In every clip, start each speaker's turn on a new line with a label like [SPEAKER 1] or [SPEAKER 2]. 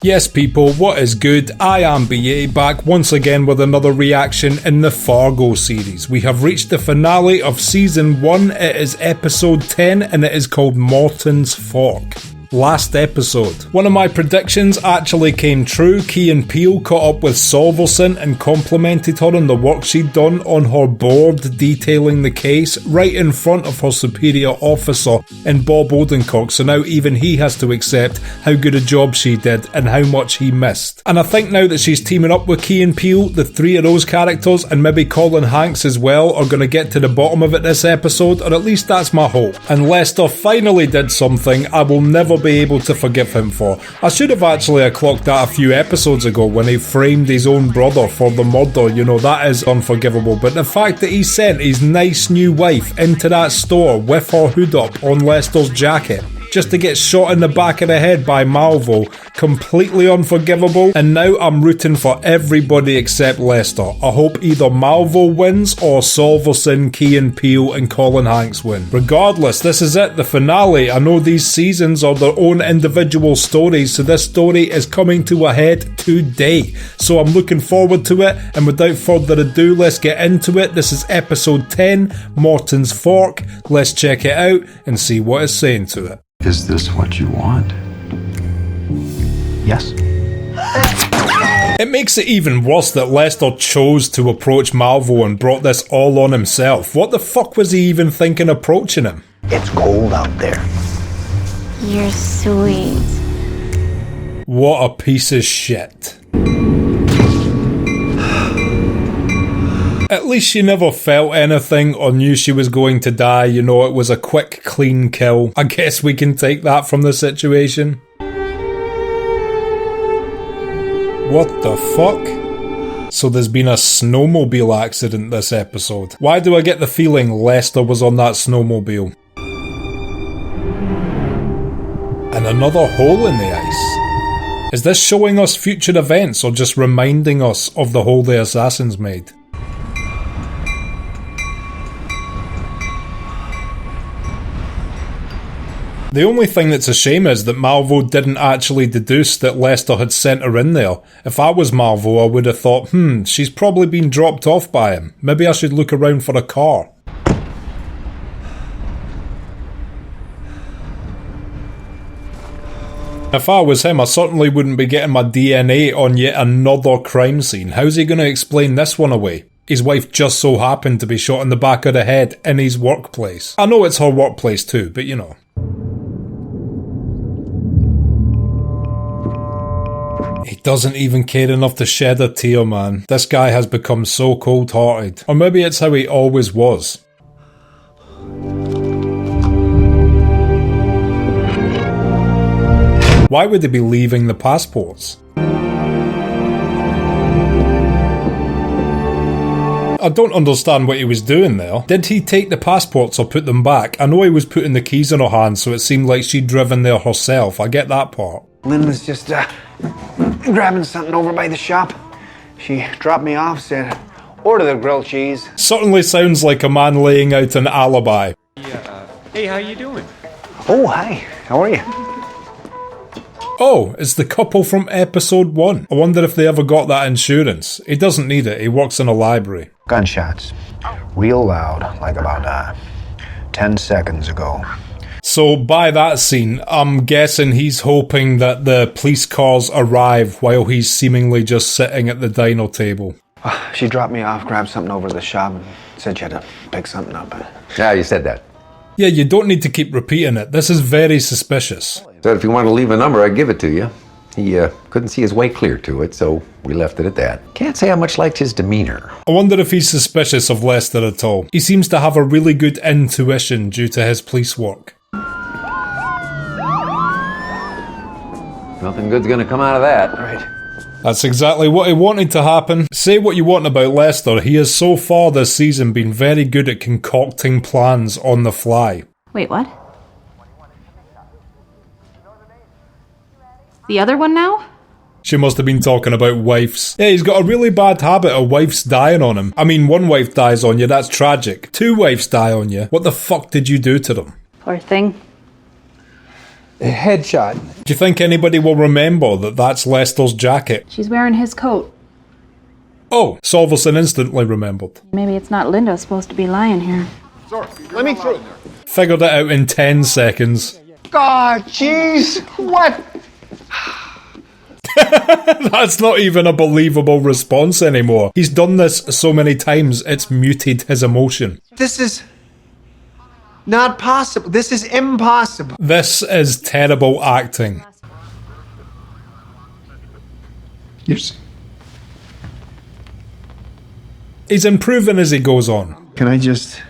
[SPEAKER 1] Yes people, what is good? I am BA, back once again with another reaction in the Fargo series. We have reached the finale of Season 1, it is episode 10 and it is called Morton's Fork. Last episode. One of my predictions actually came true. Key and Peele caught up with Solverson and complimented her on the work she'd done on her board detailing the case right in front of her superior officer in Bob Odenkirk, so now even he has to accept how good a job she did and how much he missed. And I think now that she's teaming up with Key and Peele, the three of those characters and maybe Colin Hanks as well are going to get to the bottom of it this episode, or at least that's my hope. And Lester finally did something I will never be able to forgive him for. I should have actually clocked that a few episodes ago when he framed his own brother for the murder. You know, that is unforgivable. But the fact that he sent his nice new wife into that store with her hood up on Lester's jacket just to get shot in the back of the head by Malvo, completely unforgivable. And now I'm rooting for everybody except Lester. I hope either Malvo wins or Solverson, Key and Peele and Colin Hanks win. Regardless, this is it, the finale. I know these seasons are their own individual stories, so this story is coming to a head today. So I'm looking forward to it, and without further ado, let's get into it. This is episode 10, Morton's Fork. Let's check it out and see what it's saying to it.
[SPEAKER 2] Is this what you want? Yes.
[SPEAKER 1] It makes it even worse that Lester chose to approach Malvo and brought this all on himself. What the fuck was he even thinking approaching him?
[SPEAKER 3] It's cold out there.
[SPEAKER 4] You're sweet.
[SPEAKER 1] What a piece of shit. At least she never felt anything or knew she was going to die, you know, it was a quick, clean kill. I guess we can take that from the situation. What the fuck? So there's been a snowmobile accident this episode. Why do I get the feeling Lester was on that snowmobile? And another hole in the ice. Is this showing us future events or just reminding us of the hole the assassins made? The only thing that's a shame is that Malvo didn't actually deduce that Lester had sent her in there. If I was Malvo, I would have thought, she's probably been dropped off by him. Maybe I should look around for a car. If I was him, I certainly wouldn't be getting my DNA on yet another crime scene. How's he going to explain this one away? His wife just so happened to be shot in the back of the head in his workplace. I know it's her workplace too, but you know. He doesn't even care enough to shed a tear, man. This guy has become so cold-hearted. Or maybe it's how he always was. Why would they be leaving the passports? I don't understand what he was doing there. Did he take the passports or put them back? I know he was putting the keys in her hand, so it seemed like she'd driven there herself. I get that part.
[SPEAKER 3] Lynn was just grabbing something over by the shop. She dropped me off, said, order the grilled cheese.
[SPEAKER 1] Certainly sounds like a man laying out an alibi.
[SPEAKER 5] Hey, how you doing?
[SPEAKER 3] Oh, hi. How are you?
[SPEAKER 1] Oh, it's the couple from episode 1. I wonder if they ever got that insurance. He doesn't need it, he works in a library.
[SPEAKER 3] Gunshots. Real loud, like about 10 seconds ago.
[SPEAKER 1] So by that scene, I'm guessing he's hoping that the police cars arrive while he's seemingly just sitting at the diner table.
[SPEAKER 3] She dropped me off, grabbed something over to the shop, and said she had to pick something up.
[SPEAKER 2] Yeah, you said that.
[SPEAKER 1] Yeah, you don't need to keep repeating it. This is very suspicious.
[SPEAKER 2] Said if you want to leave a number, I'd give it to you. He couldn't see his way clear to it, so we left it at that. Can't say I much liked his demeanor.
[SPEAKER 1] I wonder if he's suspicious of Lester at all. He seems to have a really good intuition due to his police work.
[SPEAKER 2] Nothing good's gonna come out of that.
[SPEAKER 3] Right.
[SPEAKER 1] That's exactly what he wanted to happen. Say what you want about Lester, he has so far this season been very good at concocting plans on the fly.
[SPEAKER 4] Wait, what? The other one now?
[SPEAKER 1] She must have been talking about wives. Yeah, he's got a really bad habit of wives dying on him. I mean, one wife dies on you, that's tragic. 2 wives die on you. What the fuck did you do to them?
[SPEAKER 4] Poor thing.
[SPEAKER 6] A headshot.
[SPEAKER 1] Do you think anybody will remember that that's Lester's jacket?
[SPEAKER 7] She's wearing his coat.
[SPEAKER 1] Oh, Solverson instantly remembered.
[SPEAKER 7] Maybe it's not Linda supposed to be lying here.
[SPEAKER 3] Let me through.
[SPEAKER 1] Figured it out in 10 seconds.
[SPEAKER 3] God, jeez. What?
[SPEAKER 1] That's not even a believable response anymore. He's done this so many times, it's muted his emotion.
[SPEAKER 6] This is not possible. This is impossible.
[SPEAKER 1] This is terrible acting.
[SPEAKER 6] Yes.
[SPEAKER 1] He's improving as he goes on.
[SPEAKER 3] Can I just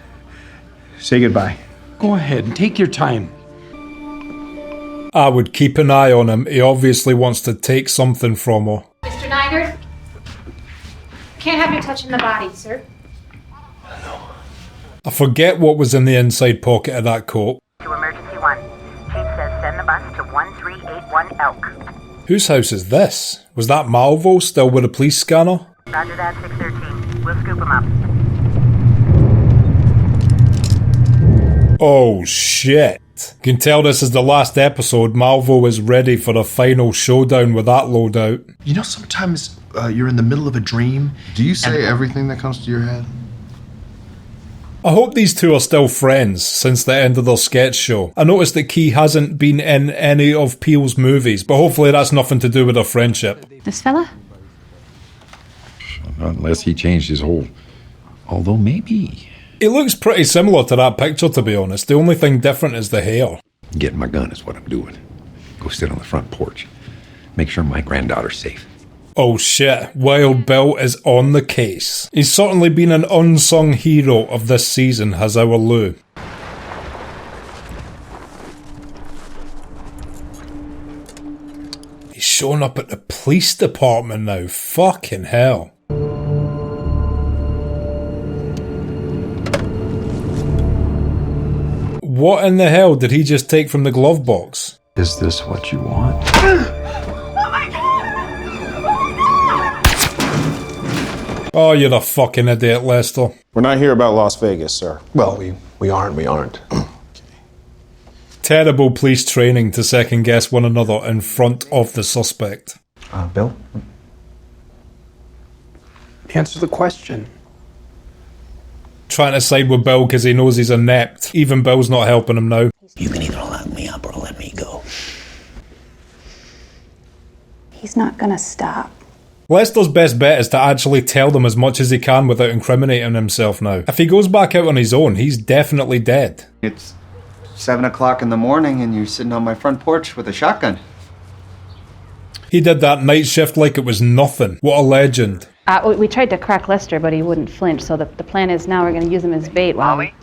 [SPEAKER 3] say goodbye?
[SPEAKER 8] Go ahead and take your time.
[SPEAKER 1] I would keep an eye on him. He obviously wants to take something from her.
[SPEAKER 4] Mr. Nygaard? Can't have you touching the body, sir.
[SPEAKER 1] I forget what was in the inside pocket of that coat.
[SPEAKER 9] To emergency 1. Chief says send the bus to 1381 Elk.
[SPEAKER 1] Whose house is this? Was that Malvo still with a police scanner?
[SPEAKER 9] Roger that, 613. We'll scoop him up.
[SPEAKER 1] Oh shit. You can tell this is the last episode. Malvo is ready for the final showdown with that loadout.
[SPEAKER 10] You know, sometimes you're in the middle of a dream. Do you say everything that comes to your head?
[SPEAKER 1] I hope these two are still friends since the end of their sketch show. I noticed that Key hasn't been in any of Peele's movies, but hopefully that's nothing to do with their friendship.
[SPEAKER 7] This fella?
[SPEAKER 2] Unless he changed his whole... Although maybe...
[SPEAKER 1] He looks pretty similar to that picture, to be honest. The only thing different is the hair.
[SPEAKER 2] Getting my gun is what I'm doing. Go sit on the front porch. Make sure my granddaughter's safe.
[SPEAKER 1] Oh shit, Wild Bill is on the case. He's certainly been an unsung hero of this season, has our Lou. He's showing up at the police department now. Fucking hell. What in the hell did he just take from the glove box?
[SPEAKER 10] Is this what you want?
[SPEAKER 1] Oh, you're a fucking idiot, Lester.
[SPEAKER 11] We're not here about Las Vegas, sir.
[SPEAKER 6] Well, we aren't.
[SPEAKER 1] Terrible police training to second guess one another in front of the suspect.
[SPEAKER 6] Bill?
[SPEAKER 8] Answer the question.
[SPEAKER 1] Trying to side with Bill because he knows he's inept. Even Bill's not helping him now.
[SPEAKER 12] You can either lock me up or let me go.
[SPEAKER 7] He's not gonna stop.
[SPEAKER 1] Lester's best bet is to actually tell them as much as he can without incriminating himself now. If he goes back out on his own, he's definitely dead.
[SPEAKER 13] It's 7 o'clock in the morning and you're sitting on my front porch with a shotgun.
[SPEAKER 1] He did that night shift like it was nothing. What a legend.
[SPEAKER 7] We tried to crack Lester, but he wouldn't flinch, so the plan is now we're going to use him as bait while we...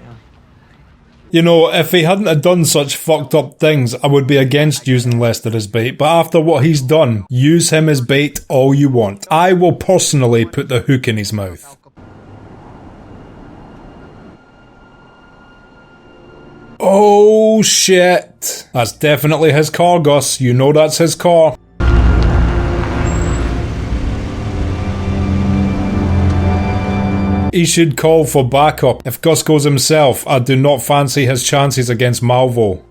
[SPEAKER 1] You know, if he hadn't have done such fucked up things, I would be against using Lester as bait, but after what he's done, use him as bait all you want. I will personally put the hook in his mouth. Oh shit. That's definitely his car, Gus. You know that's his car. He should call for backup. If Gus goes himself, I do not fancy his chances against Malvo.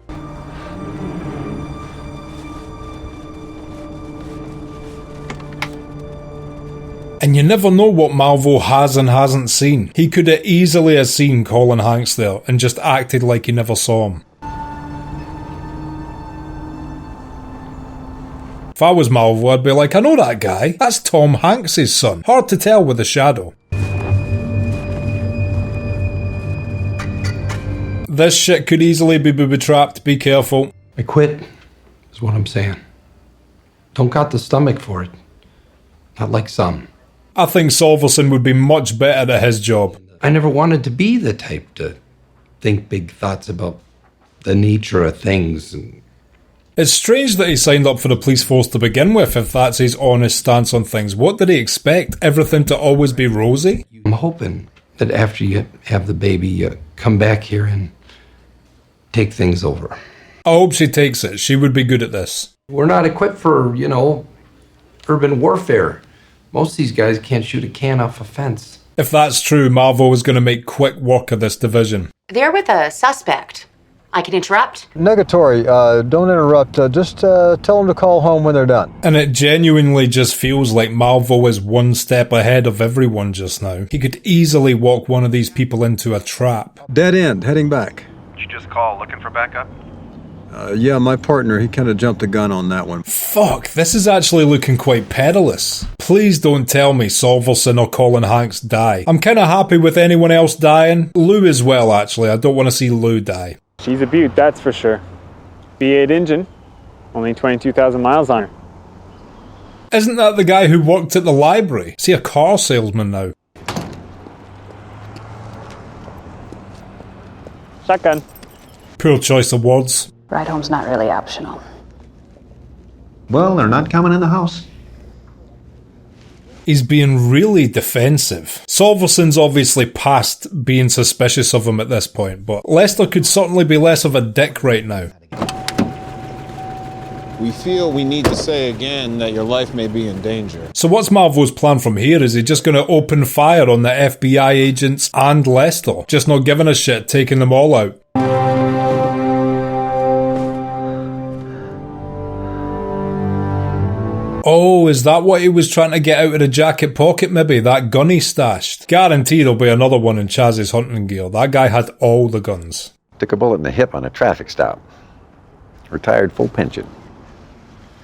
[SPEAKER 1] And you never know what Malvo has and hasn't seen. He could have easily have seen Colin Hanks there and just acted like he never saw him. If I was Malvo, I'd be like, I know that guy. That's Tom Hanks' son. Hard to tell with a shadow. This shit could easily be booby-trapped. Be careful.
[SPEAKER 8] I quit, is what I'm saying. Don't got the stomach for it. Not like some.
[SPEAKER 1] I think Solverson would be much better at his job.
[SPEAKER 8] I never wanted to be the type to think big thoughts about the nature of things. And
[SPEAKER 1] it's strange that he signed up for the police force to begin with, if that's his honest stance on things. What did he expect? Everything to always be rosy?
[SPEAKER 8] I'm hoping that after you have the baby, you come back here and take things over.
[SPEAKER 1] I hope she takes it. She would be good at this.
[SPEAKER 8] We're not equipped for, urban warfare. Most of these guys can't shoot a can off a fence.
[SPEAKER 1] If that's true, Malvo is going to make quick work of this division.
[SPEAKER 14] They're with a suspect.
[SPEAKER 9] I can interrupt?
[SPEAKER 14] Negatory. Don't interrupt. Just tell them to call home when they're done.
[SPEAKER 1] And it genuinely just feels like Malvo is one step ahead of everyone just now. He could easily walk one of these people into a trap.
[SPEAKER 14] Dead end. Heading back.
[SPEAKER 15] Did you just call looking for backup?
[SPEAKER 14] Yeah, my partner, he kind of jumped the gun on that one.
[SPEAKER 1] Fuck, this is actually looking quite perilous. Please don't tell me Solverson or Colin Hanks die. I'm kind of happy with anyone else dying. Lou as well, actually. I don't want to see Lou die.
[SPEAKER 5] She's a beaut, that's for sure. V8 engine, only 22,000 miles on her.
[SPEAKER 1] Isn't that the guy who worked at the library? Is he a car salesman now?
[SPEAKER 5] Shotgun.
[SPEAKER 1] Poor choice of words.
[SPEAKER 16] Ride home's not really optional.
[SPEAKER 10] Well, they're not coming in the house.
[SPEAKER 1] He's being really defensive. Solverson's obviously past being suspicious of him at this point, but Lester could certainly be less of a dick right now.
[SPEAKER 11] We feel we need to say again that your life may be in danger.
[SPEAKER 1] So what's Malvo's plan from here? Is he just going to open fire on the FBI agents and Lester? Just not giving a shit, taking them all out? Oh, is that what he was trying to get out of the jacket pocket maybe? That gun he stashed? Guarantee there'll be another one in Chaz's hunting gear. That guy had all the guns.
[SPEAKER 2] Took a bullet in the hip on a traffic stop. Retired full pension.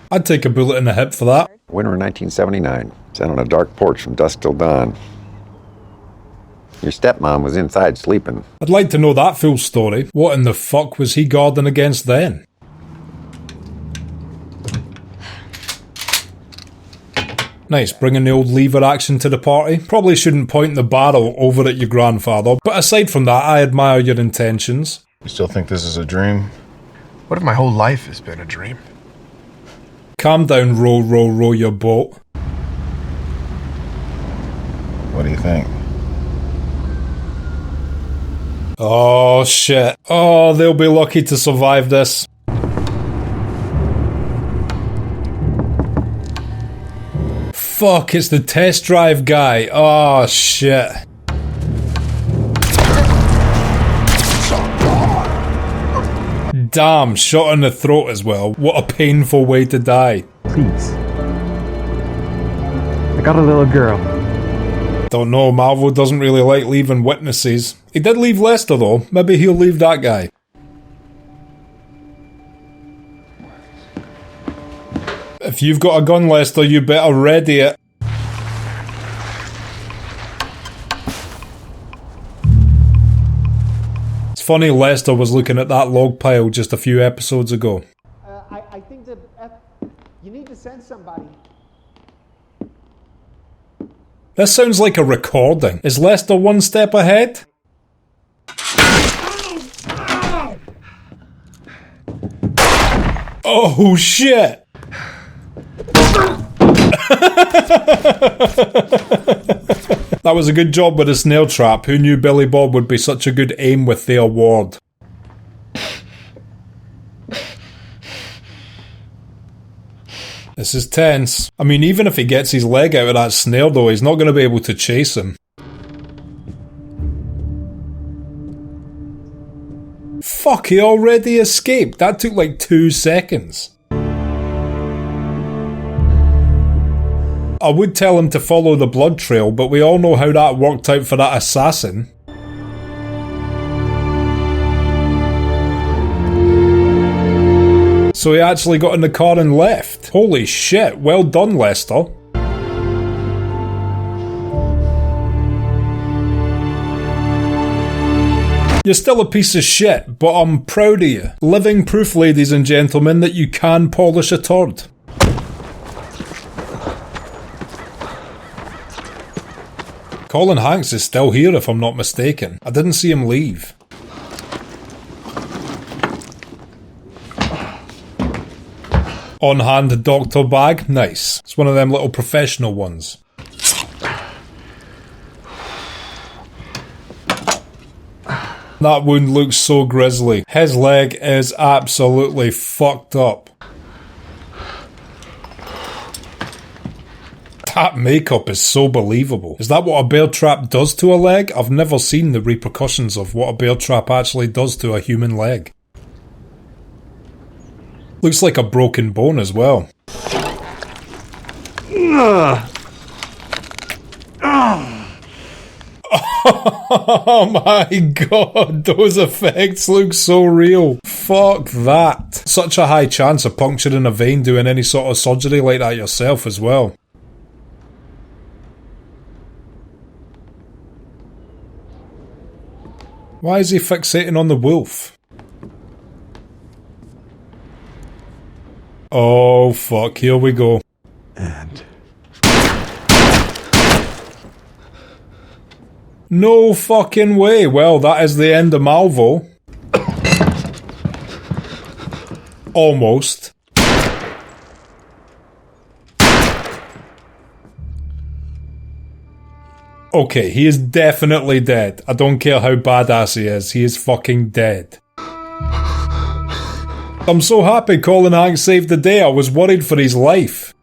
[SPEAKER 1] I'd take a bullet in the hip for that.
[SPEAKER 2] Winter of 1979. Sat on a dark porch from dusk till dawn. Your stepmom was inside sleeping.
[SPEAKER 1] I'd like to know that full story. What in the fuck was he guarding against then? Nice, bringing the old lever action to the party. Probably shouldn't point the barrel over at your grandfather, but aside from that, I admire your intentions.
[SPEAKER 10] You still think this is a dream?
[SPEAKER 6] What if my whole life has been a dream?
[SPEAKER 1] Calm down, row your boat.
[SPEAKER 10] What do you think?
[SPEAKER 1] Oh shit. Oh, they'll be lucky to survive this. Fuck, it's the test drive guy. Oh shit. Damn, shot in the throat as well. What a painful way to die.
[SPEAKER 6] Please. I got a little girl.
[SPEAKER 1] Don't know, Malvo doesn't really like leaving witnesses. He did leave Lester though. Maybe he'll leave that guy. If you've got a gun, Lester, you better ready it. It's funny Lester was looking at that log pile just a few episodes ago.
[SPEAKER 6] I think that you need to send somebody.
[SPEAKER 1] This sounds like a recording. Is Lester one step ahead? Oh shit! That was a good job with the snail trap. Who knew Billy Bob would be such a good aim with the award? This is tense. I mean, even if he gets his leg out of that snare though, he's not going to be able to chase him. Fuck, he already escaped. That took like 2 seconds. I would tell him to follow the blood trail, but we all know how that worked out for that assassin. So he actually got in the car and left. Holy shit, well done, Lester. You're still a piece of shit, but I'm proud of you. Living proof, ladies and gentlemen, that you can polish a turd. Colin Hanks is still here if I'm not mistaken. I didn't see him leave. On-hand doctor bag, nice. It's one of them little professional ones. That wound looks so grisly. His leg is absolutely fucked up. That makeup is so believable. Is that what a bear trap does to a leg? I've never seen the repercussions of what a bear trap actually does to a human leg. Looks like a broken bone as well. Oh my god, those effects look so real. Fuck that. Such a high chance of puncturing a vein doing any sort of surgery like that yourself as well. Why is he fixating on the wolf? Oh fuck, here we go.
[SPEAKER 10] And...
[SPEAKER 1] no fucking way. Well, that is the end of Malvo. Almost. Okay, he is definitely dead. I don't care how badass he is fucking dead. I'm so happy Colin Hanks saved the day. I was worried for his life.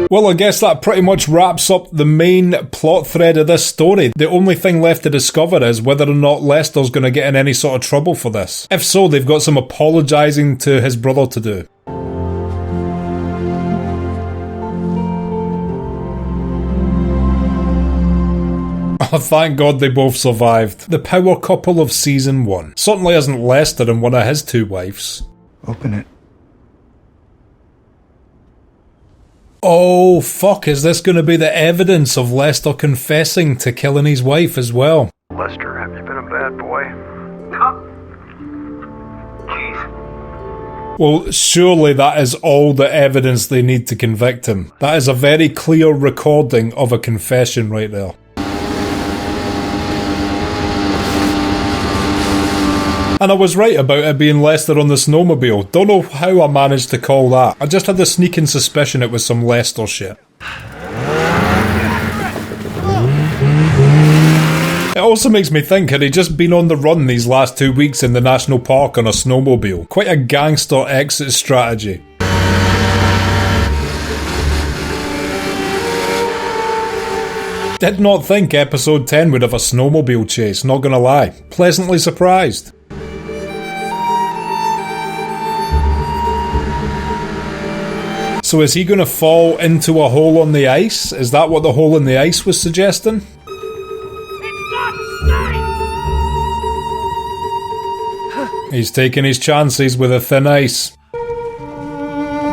[SPEAKER 1] Well, I guess that pretty much wraps up the main plot thread of this story. The only thing left to discover is whether or not Lester's going to get in any sort of trouble for this. If so, they've got some apologising to his brother to do. Oh, thank God they both survived. The power couple of season 1. Certainly isn't Lester and one of his 2 wives.
[SPEAKER 3] Open it.
[SPEAKER 1] Oh, fuck, is this going to be the evidence of Lester confessing to killing his wife as well?
[SPEAKER 15] Lester, have you been a bad boy? Jeez.
[SPEAKER 1] Well, surely that is all the evidence they need to convict him. That is a very clear recording of a confession right there. And I was right about it being Lester on the snowmobile. Don't know how I managed to call that. I just had the sneaking suspicion it was some Lester shit. It also makes me think, had he just been on the run these last 2 weeks in the national park on a snowmobile? Quite a gangster exit strategy. Did not think episode 10 would have a snowmobile chase, not gonna lie. Pleasantly surprised. So is he going to fall into a hole on the ice? Is that what the hole in the ice was suggesting? He's taking his chances with a thin ice.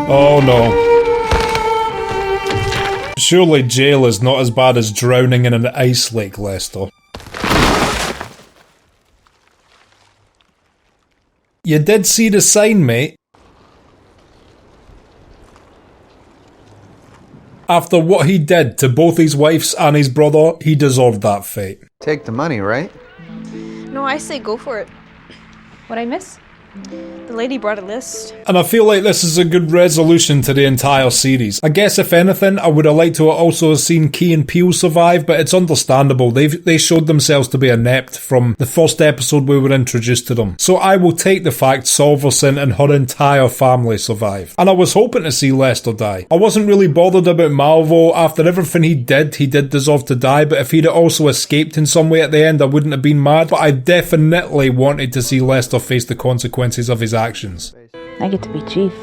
[SPEAKER 1] Oh no. Surely jail is not as bad as drowning in an ice lake, Lester. You did see the sign, mate. After what he did to both his wives and his brother, he deserved that fate.
[SPEAKER 6] Take the money, right?
[SPEAKER 17] No, I say go for it.
[SPEAKER 4] What'd I miss?
[SPEAKER 17] The lady brought a list.
[SPEAKER 1] And I feel like this is a good resolution to the entire series. I guess if anything, I would have liked to have also seen Key and Peele survive, but it's understandable. They showed themselves to be inept from the first episode we were introduced to them. So I will take the fact Solverson and her entire family survive. And I was hoping to see Lester die. I wasn't really bothered about Malvo. After everything he did deserve to die, but if he'd also escaped in some way at the end, I wouldn't have been mad. But I definitely wanted to see Lester face the consequences of his actions.
[SPEAKER 16] I get to be chief.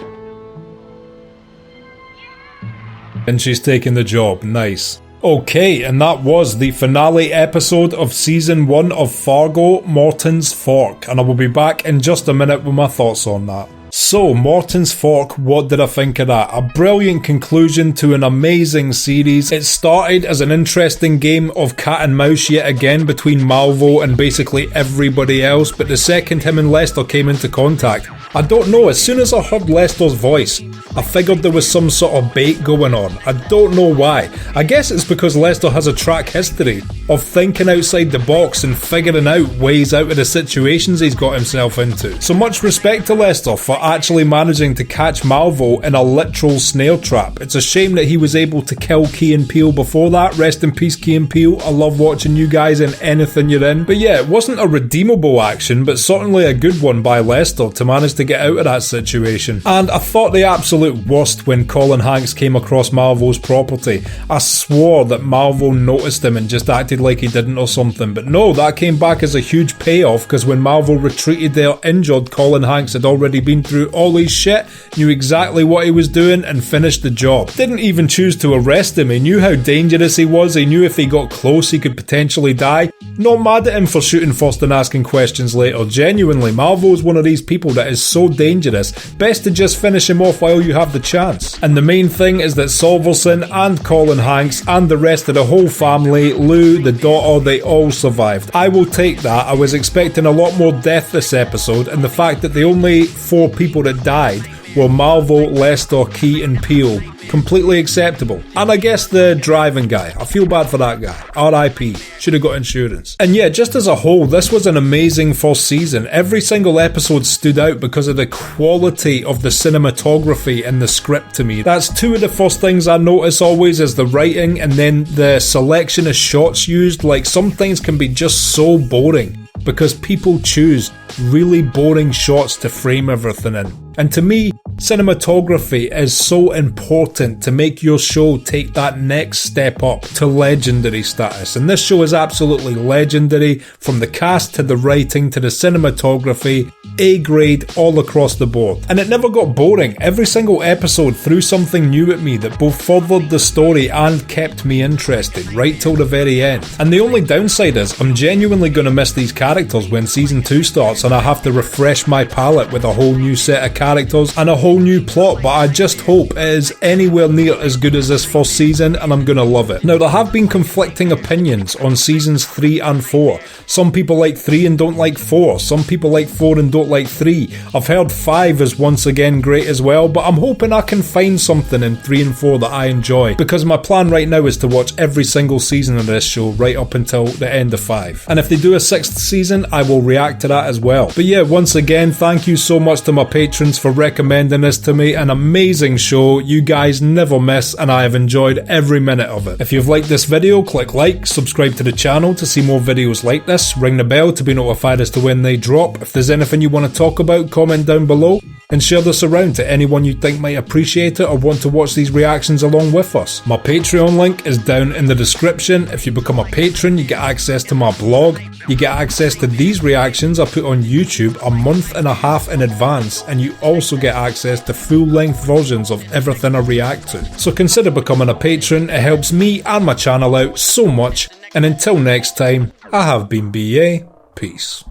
[SPEAKER 1] And she's taking the job. Nice. Okay, and that was the finale episode of season 1 of Fargo, Morton's Fork, and I will be back in just a minute with my thoughts on that. So, Morton's Fork, what did I think of that? A brilliant conclusion to an amazing series. It started as an interesting game of cat and mouse yet again between Malvo and basically everybody else, but the second him and Lester came into contact, I don't know, as soon as I heard Lester's voice, I figured there was some sort of bait going on. I don't know why. I guess it's because Lester has a track history of thinking outside the box and figuring out ways out of the situations he's got himself into. So much respect to Lester for but actually managing to catch Malvo in a literal snail trap. It's a shame that he was able to kill Key and Peele before that. Rest in peace, Key and Peele. I love watching you guys in anything you're in. But yeah, it wasn't a redeemable action, but certainly a good one by Lester to manage to get out of that situation. And I thought the absolute worst when Colin Hanks came across Malvo's property. I swore that Malvo noticed him and just acted like he didn't or something, but no, that came back as a huge payoff, because when Malvo retreated there injured, Colin Hanks had already been through all his shit, knew exactly what he was doing and finished the job. Didn't even choose to arrest him. He knew how dangerous he was. He knew if he got close he could potentially die. Not mad at him for shooting first and asking questions later. Genuinely, Malvo's one of these people that is so dangerous, best to just finish him off while you have the chance. And the main thing is that Solverson and Colin Hanks and the rest of the whole family, Lou, the daughter, they all survived. I will take that. I was expecting a lot more death this episode, and the fact that the only 4 people that died were Malvo, Lester, Key and Peele. Completely acceptable. And I guess the driving guy. I feel bad for that guy. R.I.P. Should have got insurance. And yeah, just as a whole, this was an amazing first season. Every single episode stood out because of the quality of the cinematography and the script to me. That's 2 of the first things I notice always, is the writing and then the selection of shots used. Like, some things can be just so boring because people choose really boring shots to frame everything in. And to me, cinematography is so important to make your show take that next step up to legendary status. And this show is absolutely legendary, from the cast to the writing to the cinematography, A grade all across the board. And it never got boring. Every single episode threw something new at me that both furthered the story and kept me interested right till the very end. And the only downside is I'm genuinely going to miss these characters when season 2 starts and I have to refresh my palette with a whole new set of characters and a whole new plot, but I just hope it is anywhere near as good as this first season, and I'm gonna love it. Now, there have been conflicting opinions on seasons 3 and 4. Some people like 3 and don't like 4. Some people like 4 and don't like 3. I've heard 5 is once again great as well, but I'm hoping I can find something in 3 and 4 that I enjoy, because my plan right now is to watch every single season of this show right up until the end of 5. And if they do a 6th season, I will react to that as well. But yeah, once again, thank you so much to my patrons for recommending this to me. An amazing show. You guys never miss, and I have enjoyed every minute of it. If you've liked this video, click like, subscribe to the channel to see more videos like this, ring the bell to be notified as to when they drop. If there's anything you want to talk about, comment down below, and share this around to anyone you think might appreciate it or want to watch these reactions along with us. My Patreon link is down in the description. If you become a patron, you get access to my blog, you get access to these reactions I put on YouTube a month and a half in advance, and you also get access to full-length versions of everything I react to. So consider becoming a patron. It helps me and my channel out so much, and until next time, I have been BA. Peace.